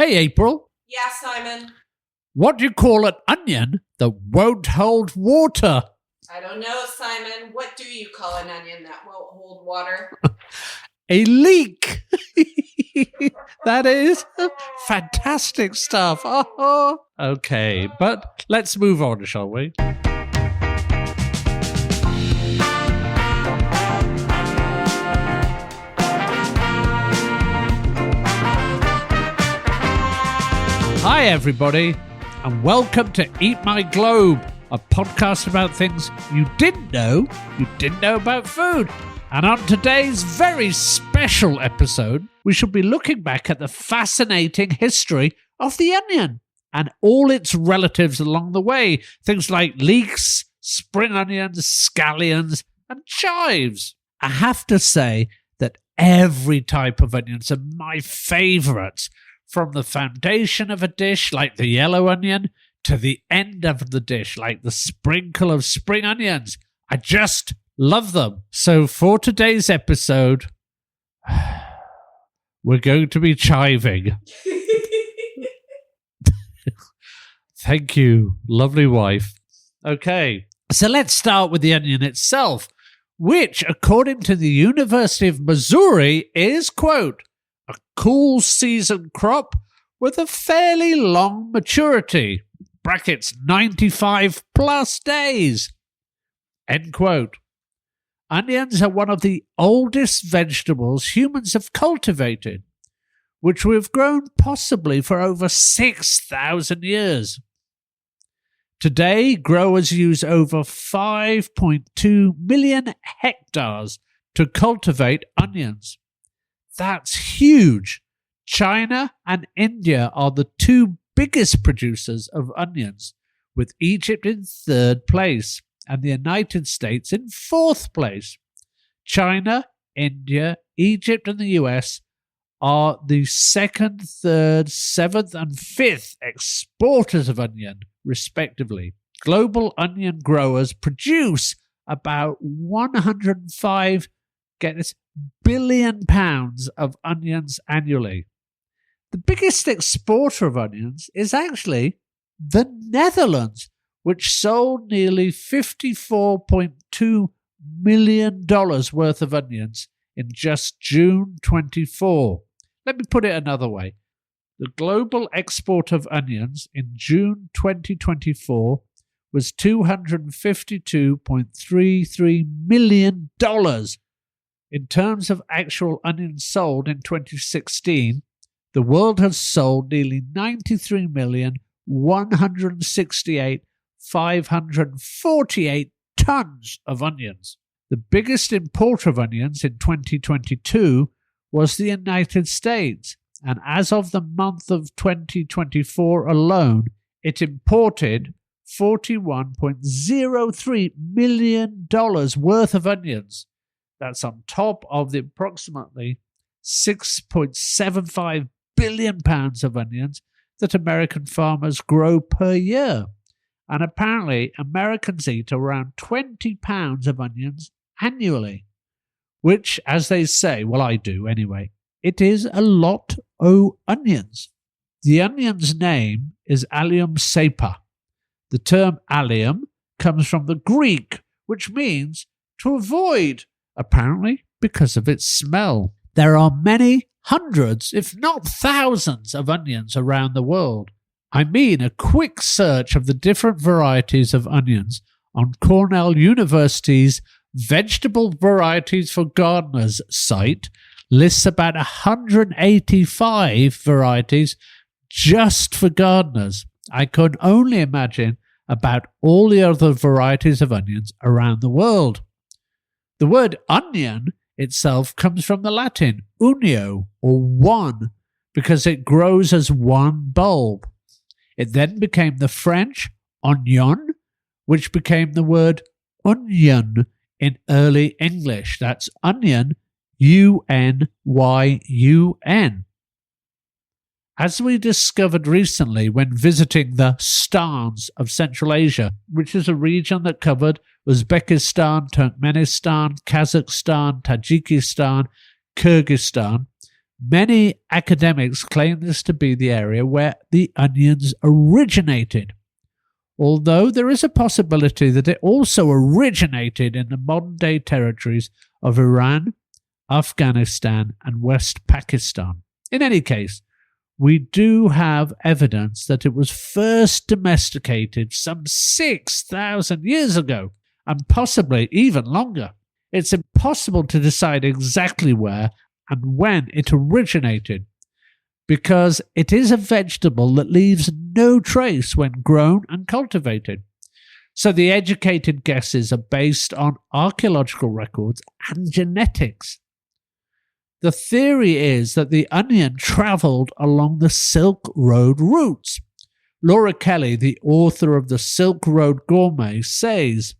Hey, April. Yeah, Simon. What do you call an onion that won't hold water? I don't know, Simon. What do you call an onion that won't hold water? A leek. That is fantastic stuff. Oh, okay, but let's move on, shall we? Hi, everybody, and welcome to Eat My Globe, a podcast about things you didn't know about food. And on today's very special episode, we shall be looking back at the fascinating history of the onion and all its relatives along the way. Things like leeks, spring onions, scallions, and chives. I have to say that every type of onions are my favourites, from the foundation of a dish like the yellow onion to the end of the dish like the sprinkle of spring onions. I just love them. So for today's episode, we're going to be chiving. Thank you, lovely wife. Okay, so let's start with the onion itself, which, according to the University of Missouri, is, quote, a cool season crop with a fairly long maturity, brackets 95 plus days, end quote. Onions are one of the oldest vegetables humans have cultivated, which we've grown possibly for over 6,000 years. Today, growers use over 5.2 million hectares to cultivate onions. That's huge. China and India are the two biggest producers of onions, with Egypt in third place and the United States in fourth place. China, India, Egypt, and the US are the second, third, seventh, and fifth exporters of onion, respectively. Global onion growers produce about 105, get this, billion pounds of onions annually. The biggest exporter of onions is actually the Netherlands, which sold nearly $54.2 million worth of onions in just June 24. Let me put it another way. The global export of onions in June 2024 was $252.33 million. In terms of actual onions sold in 2016, the world has sold nearly 93,168,548 tons of onions. The biggest importer of onions in 2022 was the United States, and as of the month of 2024 alone, it imported $41.03 million worth of onions. That's on top of the approximately 6.75 billion pounds of onions that American farmers grow per year. And apparently, Americans eat around 20 pounds of onions annually, which, as they say, well, I do anyway, it is a lot o' onions. The onion's name is Allium cepa. The term allium comes from the Greek, which means to avoid, apparently because of its smell. There are many hundreds, if not thousands, of onions around the world. I mean, a quick search of the different varieties of onions on Cornell University's Vegetable Varieties for Gardeners site lists about 185 varieties just for gardeners. I can only imagine about all the other varieties of onions around the world. The word onion itself comes from the Latin unio, or one, because it grows as one bulb. It then became the French oignon, which became the word onion in early English. That's onion, U-N-Y-U-N. As we discovered recently when visiting the stans of Central Asia, which is a region that covered Uzbekistan, Turkmenistan, Kazakhstan, Tajikistan, Kyrgyzstan, Many academics claim this to be the area where the onions originated, although there is a possibility that it also originated in the modern-day territories of Iran, Afghanistan, and West Pakistan. In any case, we do have evidence that it was first domesticated some 6,000 years ago, and possibly even longer. It's impossible to decide exactly where and when it originated, because it is a vegetable that leaves no trace when grown and cultivated. So the educated guesses are based on archaeological records and genetics. The theory is that the onion travelled along the Silk Road routes. Laura Kelly, the author of the Silk Road Gourmet, says,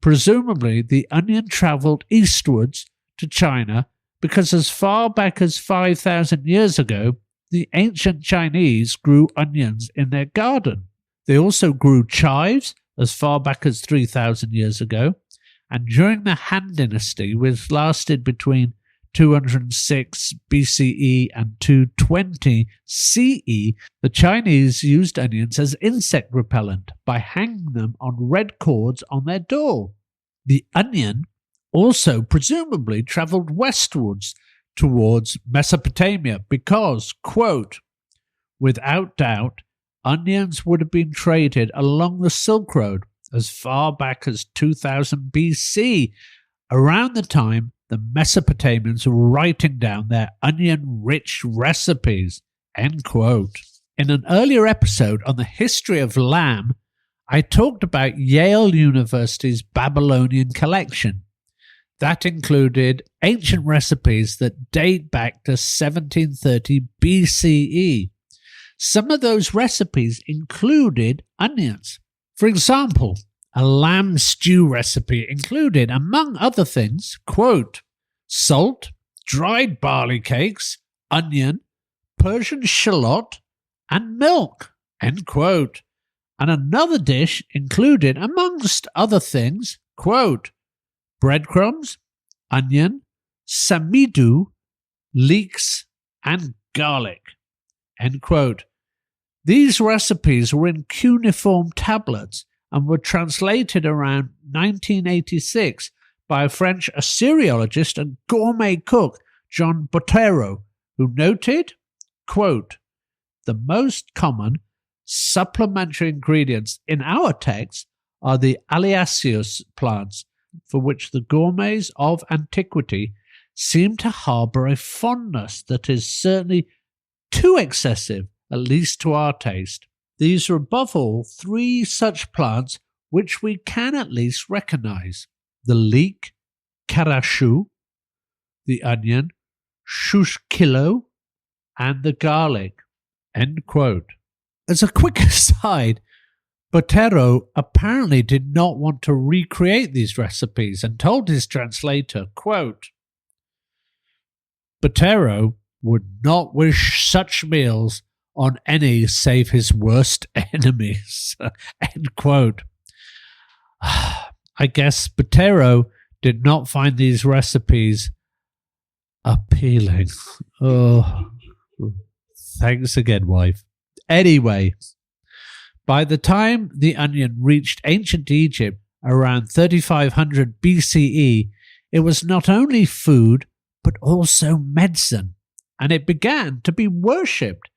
presumably the onion travelled eastwards to China because as far back as 5,000 years ago, the ancient Chinese grew onions in their garden. They also grew chives as far back as 3,000 years ago, and during the Han Dynasty, which lasted between 206 BCE and 220 CE, the Chinese used onions as insect repellent by hanging them on red cords on their door. The onion also presumably travelled westwards towards Mesopotamia because, quote, without doubt, onions would have been traded along the Silk Road as far back as 2000 BC, around the time the Mesopotamians were writing down their onion-rich recipes, end quote. In an earlier episode on the history of lamb, I talked about Yale University's Babylonian collection. That included ancient recipes that date back to 1730 BCE. Some of those recipes included onions. For example, a lamb stew recipe included, among other things, quote, salt, dried barley cakes, onion, Persian shallot, and milk, end quote. And another dish included, amongst other things, quote, breadcrumbs, onion, samidu, leeks, and garlic, end quote. These recipes were in cuneiform tablets and were translated around 1986 by a French Assyriologist and gourmet cook, Jean Bottero, who noted, quote, the most common supplementary ingredients in our text are the Alliaceous plants, for which the gourmets of antiquity seem to harbour a fondness that is certainly too excessive, at least to our taste. These are above all three such plants which we can at least recognise: the leek, karashu, the onion, shushkilo, and the garlic, end quote. As a quick aside, Bottero apparently did not want to recreate these recipes and told his translator, quote, Bottero would not wish such meals on any save his worst enemies, end quote. I guess Bottero did not find these recipes appealing. Oh, thanks again, wife. Anyway, by the time the onion reached ancient Egypt around 3500 BCE, it was not only food, but also medicine, and it began to be worshipped.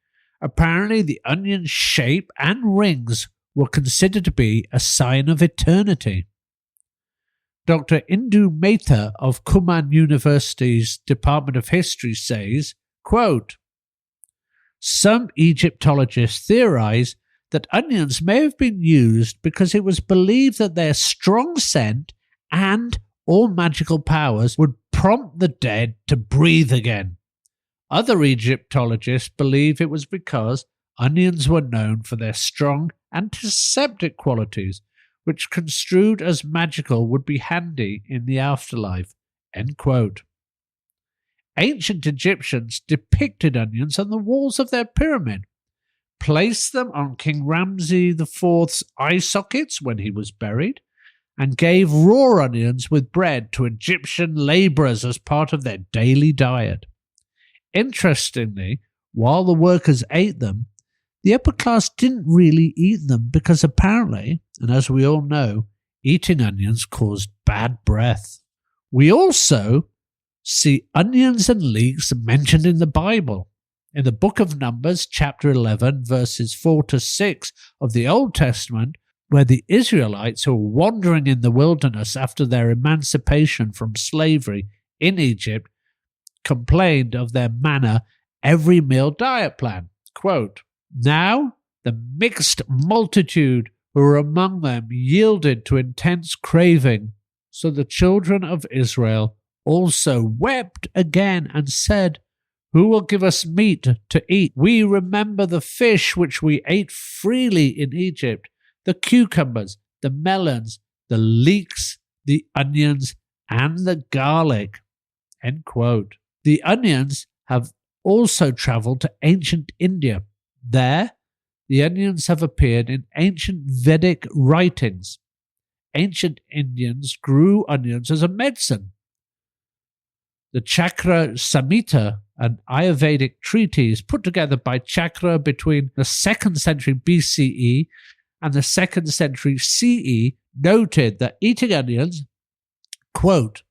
Apparently, the onion's shape and rings were considered to be a sign of eternity. Dr. Indu Mehta of Kumaon University's Department of History says, quote, some Egyptologists theorize that onions may have been used because it was believed that their strong scent and or magical powers would prompt the dead to breathe again. Other Egyptologists believe it was because onions were known for their strong antiseptic qualities, which construed as magical would be handy in the afterlife, end quote. Ancient Egyptians depicted onions on the walls of their pyramid, placed them on King Ramses IV's eye sockets when he was buried, and gave raw onions with bread to Egyptian labourers as part of their daily diet. Interestingly, while the workers ate them, the upper class didn't really eat them because apparently, and as we all know, eating onions caused bad breath. We also see onions and leeks mentioned in the Bible. In the book of Numbers, chapter 11, verses 4 to 6 of the Old Testament, where the Israelites who were wandering in the wilderness after their emancipation from slavery in Egypt complained of their manna every meal diet plan. Quote, "Now the mixed multitude who were among them yielded to intense craving, so the children of Israel also wept again and said, 'Who will give us meat to eat? We remember the fish which we ate freely in Egypt, the cucumbers, the melons, the leeks, the onions, and the garlic.'" End quote. The onions have also traveled to ancient India. There, the onions have appeared in ancient Vedic writings. Ancient Indians grew onions as a medicine. The Chakra Samhita, an Ayurvedic treatise put together by Chakra between the 2nd century BCE and the 2nd century CE, noted that eating onions, quote,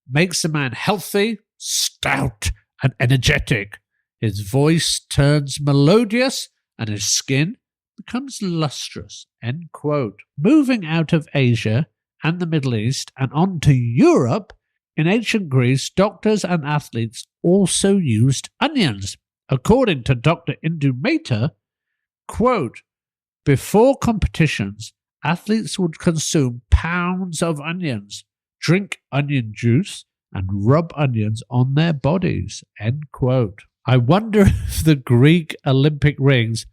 "makes a man healthy, stout, and energetic. His voice turns melodious and his skin becomes lustrous." End quote. Moving out of Asia and the Middle East and on to Europe, in ancient Greece, doctors and athletes also used onions. According to Dr. Indumata, quote, "Before competitions, athletes would consume pounds of onions, drink onion juice, and rub onions on their bodies." End quote. I wonder if the Greek Olympic rings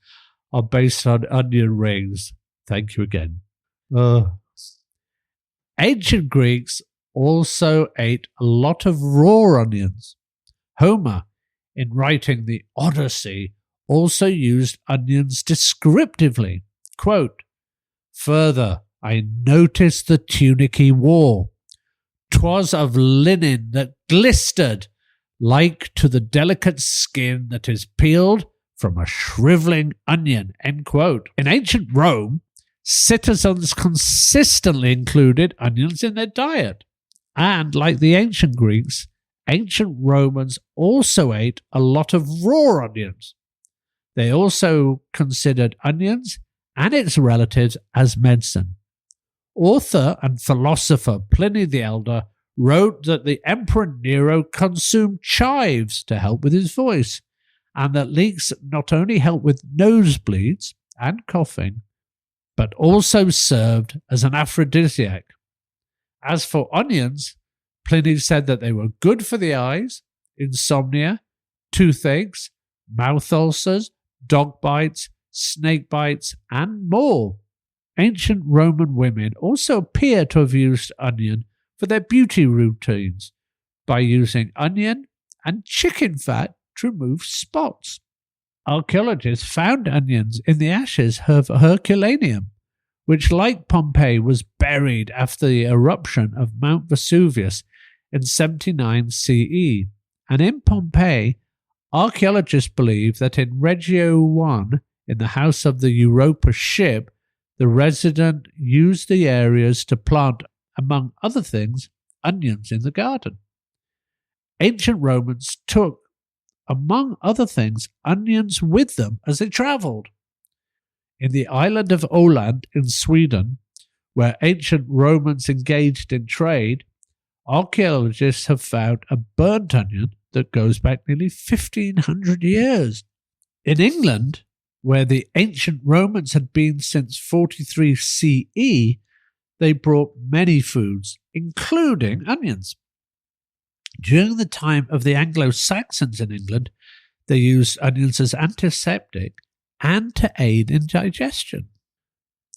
are based on onion rings. Thank you again. Ancient Greeks also ate a lot of raw onions. Homer, in writing the Odyssey, also used onions descriptively. Quote, "Further, I noticed the tunic he wore. 'Twas of linen that glistered, like to the delicate skin that is peeled from a shriveling onion." End quote. In ancient Rome, citizens consistently included onions in their diet. And like the ancient Greeks, ancient Romans also ate a lot of raw onions. They also considered onions and its relatives as medicine. Author and philosopher Pliny the Elder wrote that the Emperor Nero consumed chives to help with his voice, and that leeks not only help with nosebleeds and coughing, but also served as an aphrodisiac. As for onions, Pliny said that they were good for the eyes, insomnia, toothaches, mouth ulcers, dog bites, snake bites, and more. Ancient Roman women also appear to have used onion for their beauty routines by using onion and chicken fat to remove spots. Archaeologists found onions in the ashes of Herculaneum, which, like Pompeii, was buried after the eruption of Mount Vesuvius in 79 CE. And in Pompeii, archaeologists believe that in Regio I, in the house of the Europa ship, the resident used the areas to plant, among other things, onions in the garden. Ancient Romans took, among other things, onions with them as they travelled. In the island of Åland in Sweden, where ancient Romans engaged in trade, archaeologists have found a burnt onion that goes back nearly 1,500 years. In England, where the ancient Romans had been since 43 CE, they brought many foods, including onions. During the time of the Anglo-Saxons in England, they used onions as antiseptic and to aid in digestion.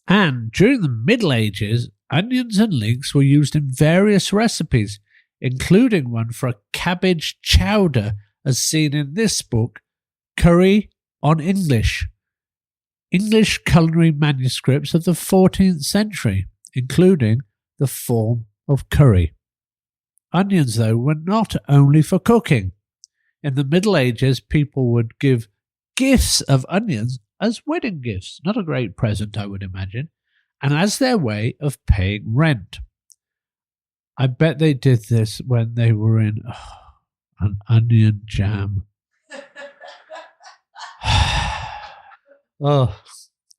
And during the Middle Ages, onions and leeks were used in various recipes, including one for a cabbage chowder, as seen in this book, Curry on English. English culinary manuscripts of the 14th century, including the form of curry. Onions, though, were not only for cooking. In the Middle Ages, people would give gifts of onions as wedding gifts. Not a great present, I would imagine, and as their way of paying rent. I bet they did this when they were in an onion jam.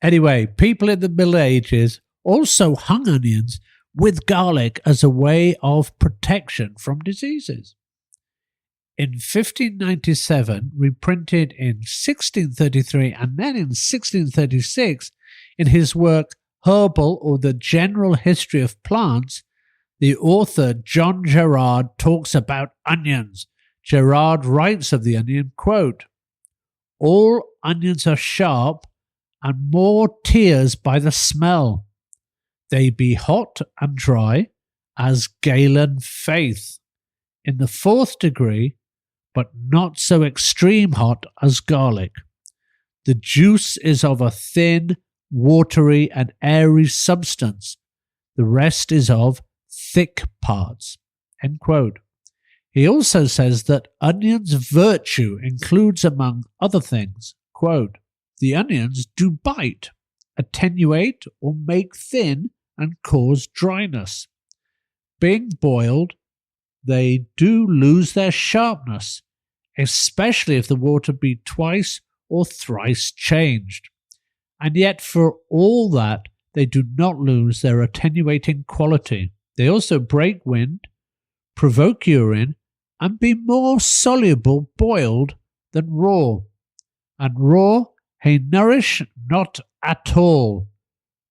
Anyway, people in the Middle Ages also hung onions with garlic as a way of protection from diseases. In 1597, reprinted in 1633 and then in 1636, in his work Herbal or the General History of Plants, the author John Gerard talks about onions. Gerard writes of the onion, quote, "All onions are sharp and more tears by the smell. They be hot and dry as Galen faith, in the 4th degree, but not so extreme hot as garlic. The juice is of a thin, watery and airy substance. The rest is of thick parts." End quote. He also says that onion's virtue includes, among other things, quote, "The onions do bite, attenuate or make thin and cause dryness. Being boiled, they do lose their sharpness, especially if the water be twice or thrice changed. And yet for all that, they do not lose their attenuating quality. They also break wind, provoke urine, and be more soluble boiled than raw. And raw they nourish not at all,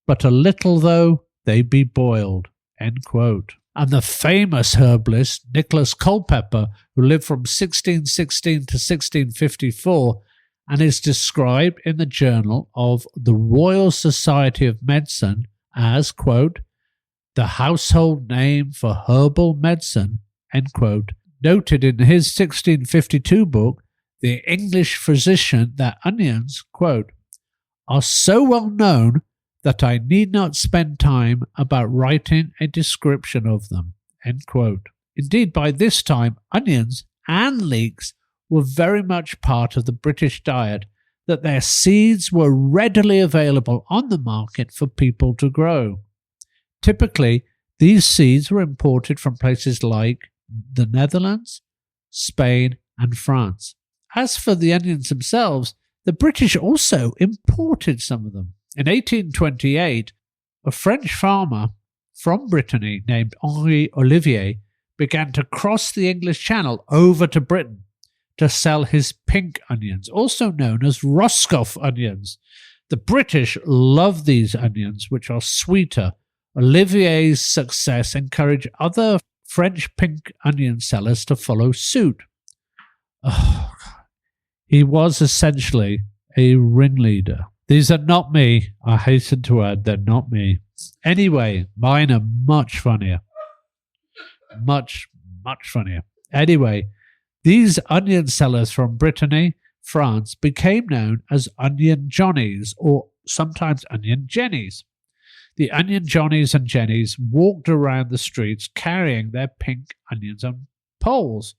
but a little though they be boiled." End quote. And the famous herbalist Nicholas Culpeper, who lived from 1616 to 1654, and is described in the Journal of the Royal Society of Medicine as, quote, "the household name for herbal medicine," end quote, noted in his 1652 book, The English Physician, that onions, quote, "are so well known that I need not spend time about writing a description of them," end quote. Indeed, by this time, onions and leeks were very much part of the British diet, that their seeds were readily available on the market for people to grow. Typically, these seeds were imported from places like the Netherlands, Spain, and France. As for the onions themselves, the British also imported some of them. In 1828, a French farmer from Brittany named Henri Olivier began to cross the English Channel over to Britain to sell his pink onions, also known as Roscoff onions. The British love these onions, which are sweeter. Olivier's success encouraged other French pink onion sellers to follow suit. He was essentially a ringleader. These are not me. I hasten to add, they're not me. Anyway, mine are much funnier. Much funnier. Anyway, these onion sellers from Brittany, France, became known as Onion Johnnies, or sometimes Onion Jennies. The Onion Johnnies and Jennies walked around the streets carrying their pink onions on poles.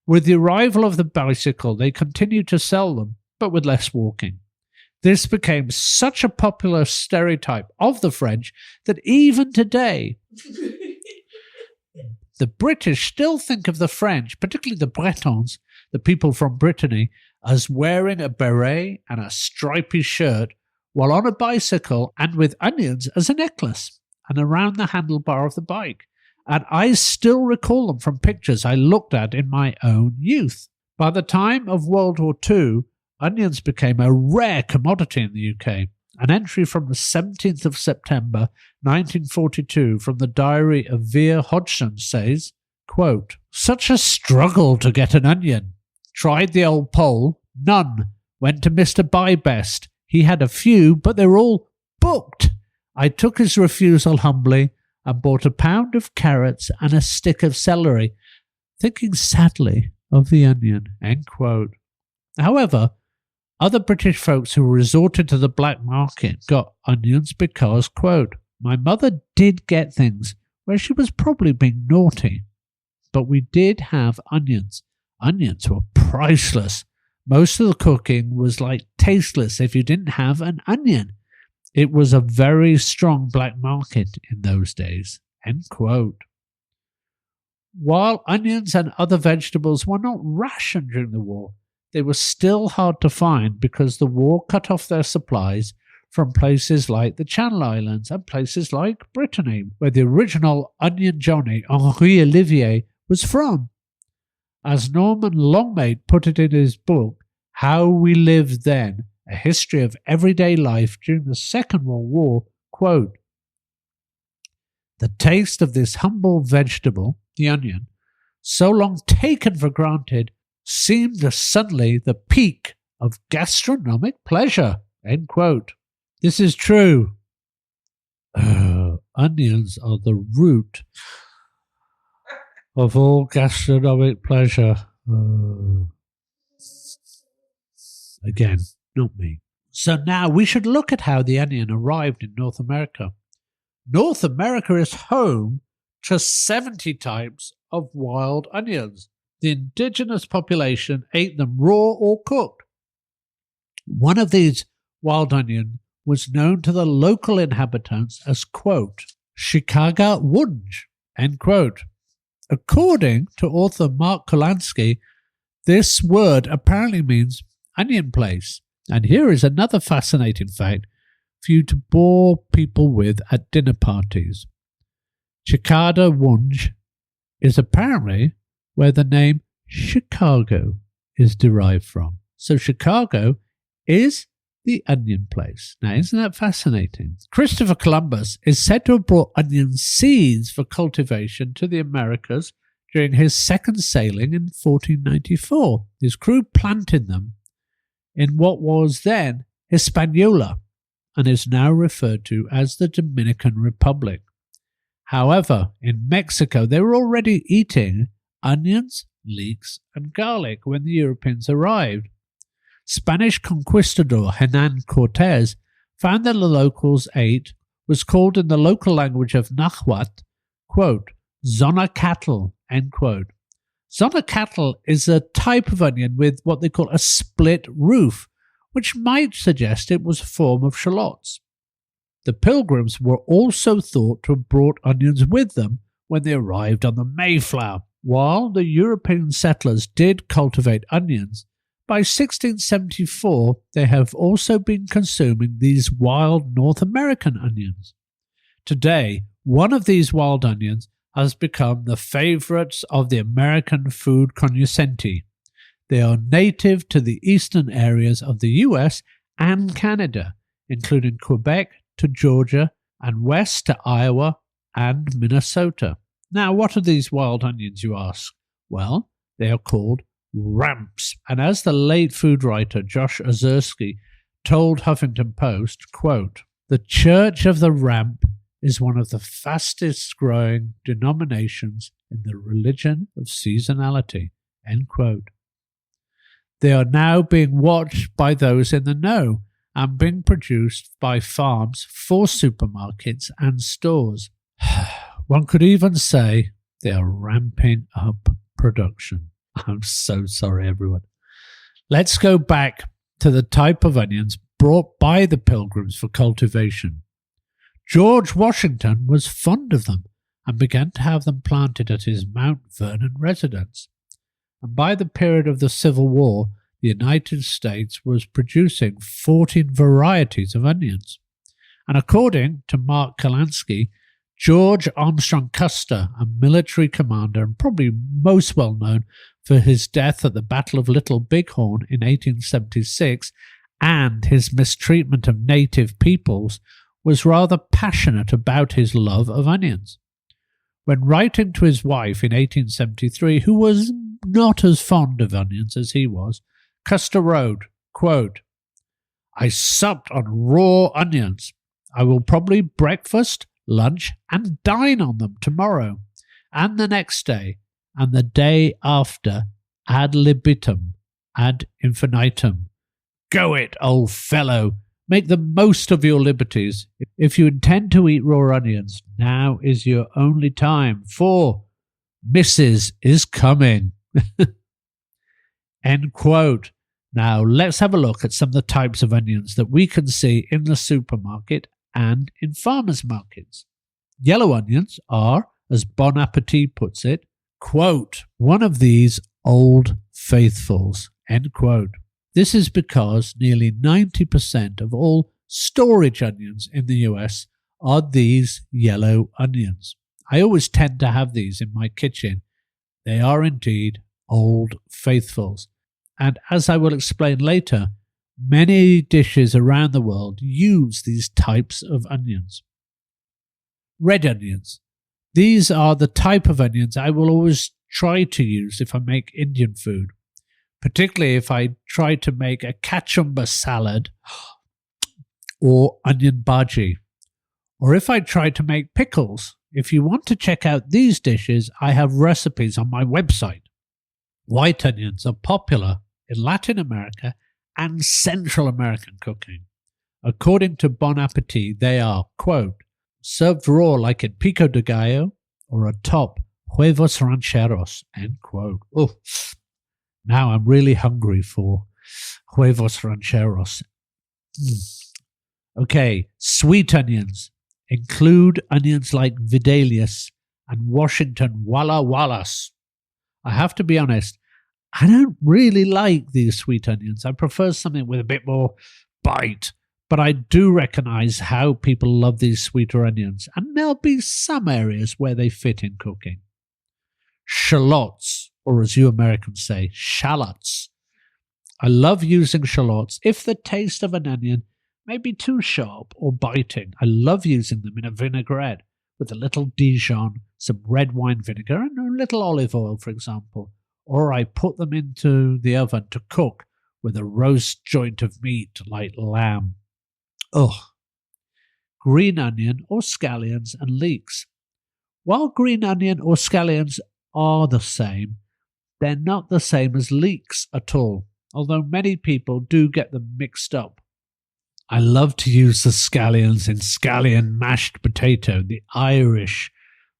With the arrival of the bicycle, they continued to sell them, but with less walking. This became such a popular stereotype of the French that even today, the British still think of the French, particularly the Bretons, the people from Brittany, as wearing a beret and a stripy shirt while on a bicycle and with onions as a necklace and around the handlebar of the bike. And I still recall them from pictures I looked at in my own youth. By the time of World War II, onions became a rare commodity in the UK. An entry from the 17th of September 1942 from the diary of Vere Hodgson says, quote, "Such a struggle to get an onion. Tried the old pole, none. Went to Mr. Buybest. He had a few, but they were all booked. I took his refusal humbly and bought a pound of carrots and a stick of celery, thinking sadly of the onion." End quote. However, other British folks who resorted to the black market got onions because, quote, "my mother did get things where she was probably being naughty, but we did have onions Onions were priceless. Most of the cooking was like tasteless if you didn't have an onion. It was a very strong black market in those days. End quote. While onions and other vegetables were not rationed during the war, they were still hard to find because the war cut off their supplies from places like the Channel Islands and places like Brittany, where the original Onion Johnny, Henri Olivier, was from. As Norman Longmate put it in his book, How We Lived Then, A History of Everyday Life During the Second World War, quote, "The taste of this humble vegetable, the onion, so long taken for granted, seemed suddenly the peak of gastronomic pleasure." End quote. This is true. Onions are the root of all gastronomic pleasure. Again, not me. So now we should look at how the onion arrived in North America. North America is home to 70 types of wild onions. The indigenous population ate them raw or cooked. One of these wild onions was known to the local inhabitants as, quote, Chicago wunsch, end quote. According to author Mark Kolansky, this word apparently means onion place. And here is another fascinating fact for you to bore people with at dinner parties. Chicago wunsch is apparently where the name Chicago is derived from. So Chicago is the onion place. Now, isn't that fascinating? Christopher Columbus is said to have brought onion seeds for cultivation to the Americas during his second sailing in 1494. His crew planted them in what was then Hispaniola and is now referred to as the Dominican Republic. However, in Mexico, they were already eating onions, leeks, and garlic when the Europeans arrived. Spanish conquistador Hernán Cortés found that the locals ate was called in the local language of Nahuatl, quote, zonacatl, end quote. Zonacatl is a type of onion with what they call a split roof, which might suggest it was a form of shallots. The Pilgrims were also thought to have brought onions with them when they arrived on the Mayflower. While the European settlers did cultivate onions, by 1674 they have also been consuming these wild North American onions. Today, one of these wild onions has become the favorites of the American food cognoscenti. They are native to the eastern areas of the US and Canada, including Quebec to Georgia and west to Iowa and Minnesota. Now, what are these wild onions, you ask? Well, they are called ramps. And as the late food writer Josh Ozersky told Huffington Post, quote, "The Church of the Ramp is one of the fastest growing denominations in the religion of seasonality," end quote. They are now being watched by those in the know and being produced by farms for supermarkets and stores. One could even say they are ramping up production. I'm so sorry, everyone. Let's go back to the type of onions brought by the Pilgrims for cultivation. George Washington was fond of them and began to have them planted at his Mount Vernon residence. And by the period of the Civil War, the United States was producing 14 varieties of onions. And according to Mark Kolansky, George Armstrong Custer, a military commander and probably most well known for his death at the Battle of Little Bighorn in 1876 and his mistreatment of native peoples, was rather passionate about his love of onions. When writing to his wife in 1873, who was not as fond of onions as he was, Custer wrote, quote, "I supped on raw onions. I will probably breakfast, lunch, and dine on them tomorrow, and the next day, and the day after, ad libitum, ad infinitum. Go it, old fellow. Make the most of your liberties. If you intend to eat raw onions, now is your only time, for Mrs. is coming." End quote. Now, let's have a look at some of the types of onions that we can see in the supermarket and in farmers' markets. Yellow onions are, as Bon Appetit puts it, quote, one of these old faithfuls, end quote. This is because nearly 90% of all storage onions in the US are these yellow onions. I always tend to have these in my kitchen. They are indeed old faithfuls. And as I will explain later, many dishes around the world use these types of onions. Red onions. These are the type of onions I will always try to use if I make Indian food, particularly if I try to make a kachumber salad or onion bhaji, or if I try to make pickles. If you want to check out these dishes, I have recipes on my website. White onions are popular in Latin America and Central American cooking. According to Bon Appetit, they are, quote, served raw like in pico de gallo or atop huevos rancheros, end quote. Oh, now I'm really hungry for huevos rancheros. Okay, sweet onions include onions like Vidalius and Washington Walla Wallas. I have to be honest, I don't really like these sweet onions. I prefer something with a bit more bite. But I do recognize how people love these sweeter onions, and there'll be some areas where they fit in cooking. Shallots, or as you Americans say, shallots. I love using shallots if the taste of an onion may be too sharp or biting. I love using them in a vinaigrette with a little Dijon, some red wine vinegar, and a little olive oil, for example. Or I put them into the oven to cook with a roast joint of meat like lamb. Ugh. Green onion or scallions and leeks. While green onion or scallions are the same, they're not the same as leeks at all, although many people do get them mixed up. I love to use the scallions in scallion mashed potato, the Irish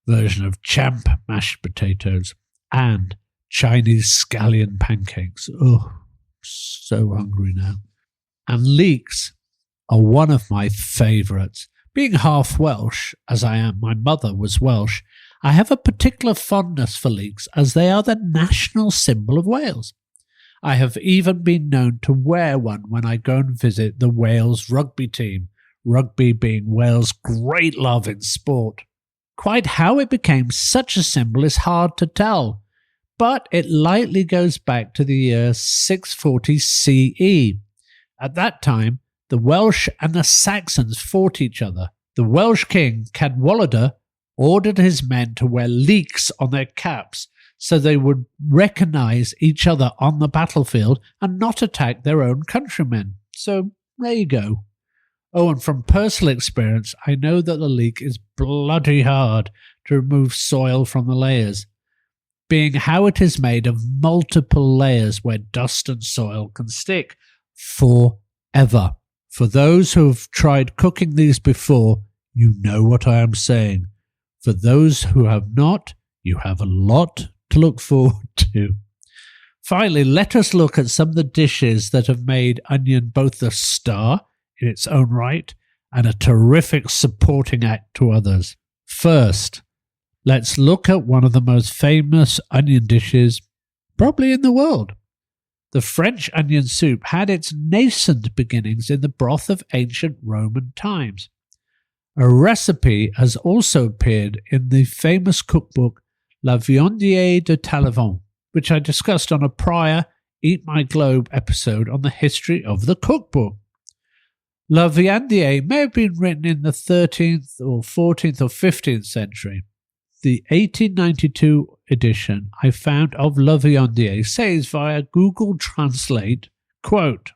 version of champ mashed potatoes, and Chinese scallion pancakes. Oh, so hungry now. And leeks are one of my favourites. Being half Welsh, as I am, my mother was Welsh, I have a particular fondness for leeks as they are the national symbol of Wales. I have even been known to wear one when I go and visit the Wales rugby team, rugby being Wales' great love in sport. Quite how it became such a symbol is hard to tell, but it likely goes back to the year 640 CE. At that time, the Welsh and the Saxons fought each other. The Welsh king, Cadwallader, ordered his men to wear leeks on their caps so they would recognise each other on the battlefield and not attack their own countrymen. So, there you go. Oh, and from personal experience, I know that the leek is bloody hard to remove soil from the layers, being how it is made of multiple layers where dust and soil can stick forever. For those who have tried cooking these before, you know what I am saying. For those who have not, you have a lot to look forward to. Finally, let us look at some of the dishes that have made onion both a star in its own right and a terrific supporting act to others. First, let's look at one of the most famous onion dishes probably in the world. The French onion soup had its nascent beginnings in the broth of ancient Roman times. A recipe has also appeared in the famous cookbook La Viandier de Talavant, which I discussed on a prior Eat My Globe episode on the history of the cookbook. La Viandier may have been written in the 13th or 14th or 15th century. The 1892 edition I found of La Viandier says via Google Translate, quote,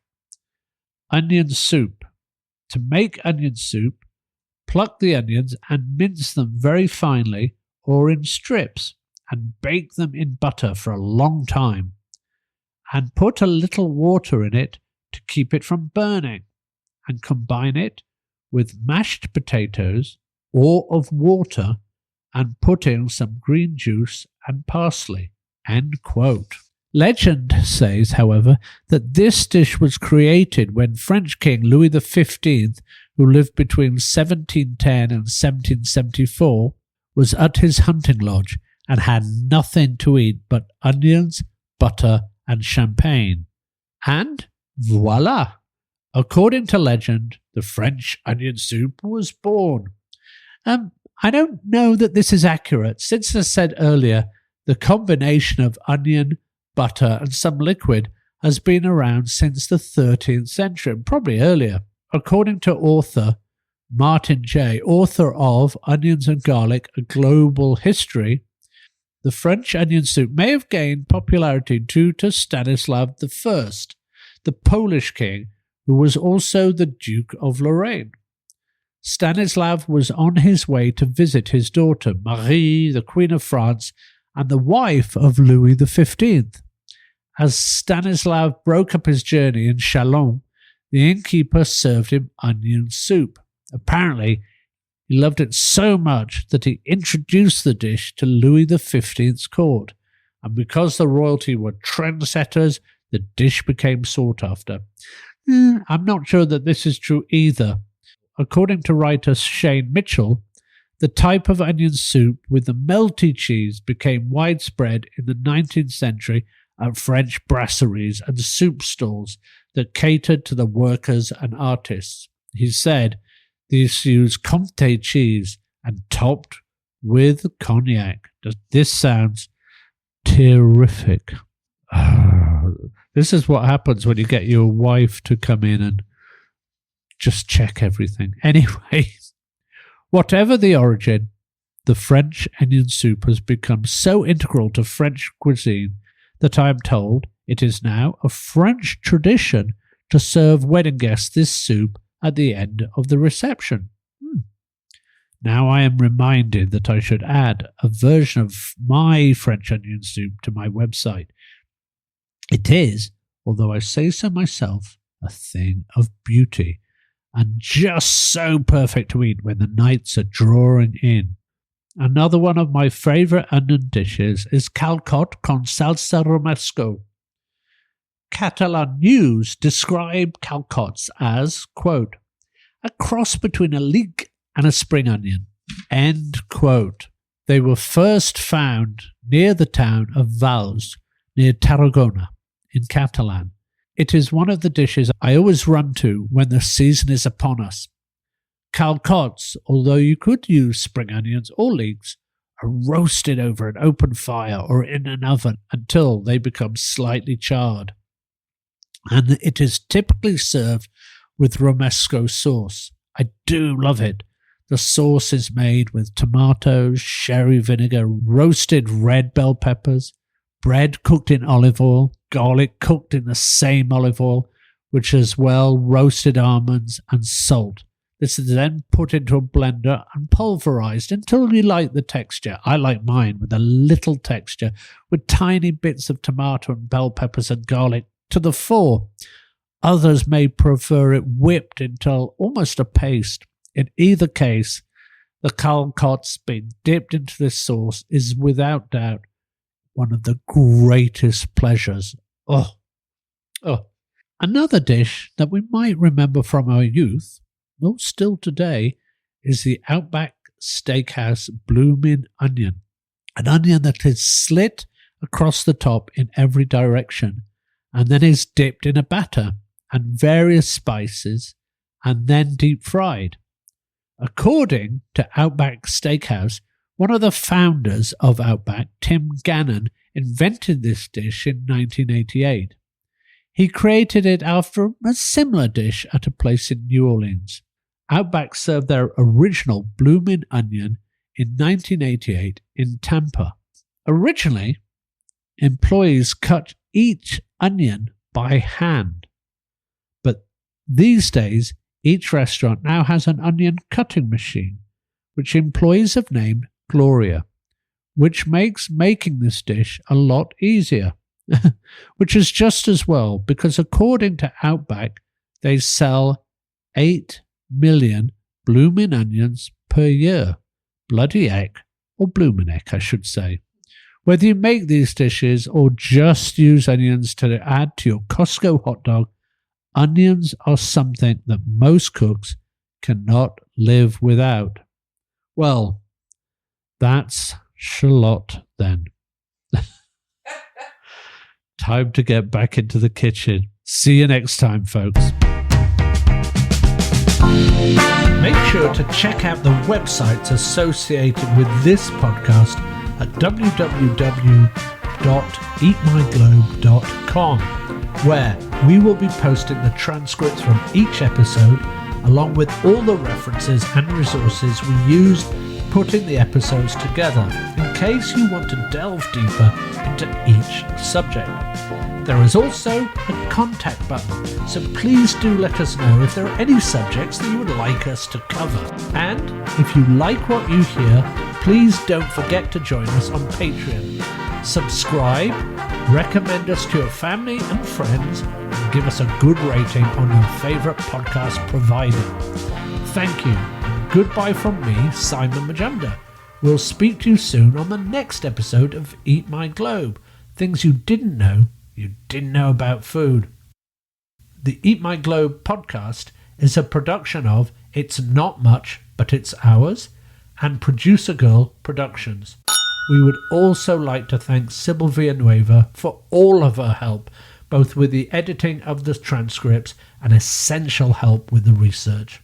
onion soup. To make onion soup, pluck the onions and mince them very finely or in strips and bake them in butter for a long time and put a little water in it to keep it from burning and combine it with mashed potatoes or of water and put in some green juice and parsley, end quote. Legend says, however, that this dish was created when French King Louis XV, who lived between 1710 and 1774, was at his hunting lodge and had nothing to eat but onions, butter, and champagne. And voila! According to legend, the French onion soup was born. I don't know that this is accurate, since as said earlier, the combination of onion, butter, and some liquid has been around since the 13th century, probably earlier. According to author Martin J., author of Onions and Garlic, A Global History, the French onion soup may have gained popularity due to Stanislav I, the Polish king, who was also the Duke of Lorraine. Stanislav was on his way to visit his daughter, Marie, the Queen of France, and the wife of Louis XV. As Stanislav broke up his journey in Chalon, the innkeeper served him onion soup. Apparently, he loved it so much that he introduced the dish to Louis XV's court, and because the royalty were trendsetters, the dish became sought after. I'm not sure that this is true either. According to writer Shane Mitchell, the type of onion soup with the melty cheese became widespread in the 19th century at French brasseries and soup stalls that catered to the workers and artists. He said these used Comté cheese and topped with cognac. This sounds terrific. This is what happens when you get your wife to come in and just check everything. Anyway, whatever the origin, the French onion soup has become so integral to French cuisine that I am told it is now a French tradition to serve wedding guests this soup at the end of the reception. Now I am reminded that I should add a version of my French onion soup to my website. It is, although I say so myself, a thing of beauty, and just so perfect to eat when the nights are drawing in. Another one of my favourite onion dishes is calçot con salsa romesco. Catalan News described calçots as, quote, a cross between a leek and a spring onion, end quote. They were first found near the town of Valls, near Tarragona, in Catalan. It is one of the dishes I always run to when the season is upon us. Calçots, although you could use spring onions or leeks, are roasted over an open fire or in an oven until they become slightly charred. And it is typically served with romesco sauce. I do love it. The sauce is made with tomatoes, sherry vinegar, roasted red bell peppers, bread cooked in olive oil, garlic cooked in the same olive oil, which as well roasted almonds and salt. This is then put into a blender and pulverized until you like the texture. I like mine with a little texture, with tiny bits of tomato and bell peppers and garlic to the fore. Others may prefer it whipped until almost a paste. In either case, the calçots being dipped into this sauce is without doubt one of the greatest pleasures. Oh. Another dish that we might remember from our youth, though still today, is the Outback Steakhouse bloomin' onion. An onion that is slit across the top in every direction and then is dipped in a batter and various spices and then deep fried. According to Outback Steakhouse, one of the founders of Outback, Tim Gannon, invented this dish in 1988. He created it after a similar dish at a place in New Orleans. Outback served their original bloomin' onion in 1988 in Tampa. Originally, employees cut each onion by hand, but these days each restaurant now has an onion cutting machine, which employees have named Gloria, which makes making this dish a lot easier, which is just as well because according to Outback, they sell 8 million bloomin' onions per year. Bloody heck, or bloomin' heck, I should say. Whether you make these dishes or just use onions to add to your Costco hot dog, onions are something that most cooks cannot live without. Well, that's shallot then. Time to get back into the kitchen. See you next time, folks. Make sure to check out the websites associated with this podcast at www.eatmyglobe.com, where we will be posting the transcripts from each episode, along with all the references and resources we used putting the episodes together, in case you want to delve deeper into each subject. There is also a contact button, so please do let us know if there are any subjects that you would like us to cover. And if you like what you hear, please don't forget to join us on Patreon. Subscribe, recommend us to your family and friends, and give us a good rating on your favourite podcast provider. Thank you, and goodbye from me, Simon Majumdar. We'll speak to you soon on the next episode of Eat My Globe. Things you didn't know about food. The Eat My Globe podcast is a production of It's Not Much, But It's Ours and Producer Girl Productions. We would also like to thank Sybil Villanueva for all of her help, both with the editing of the transcripts and essential help with the research.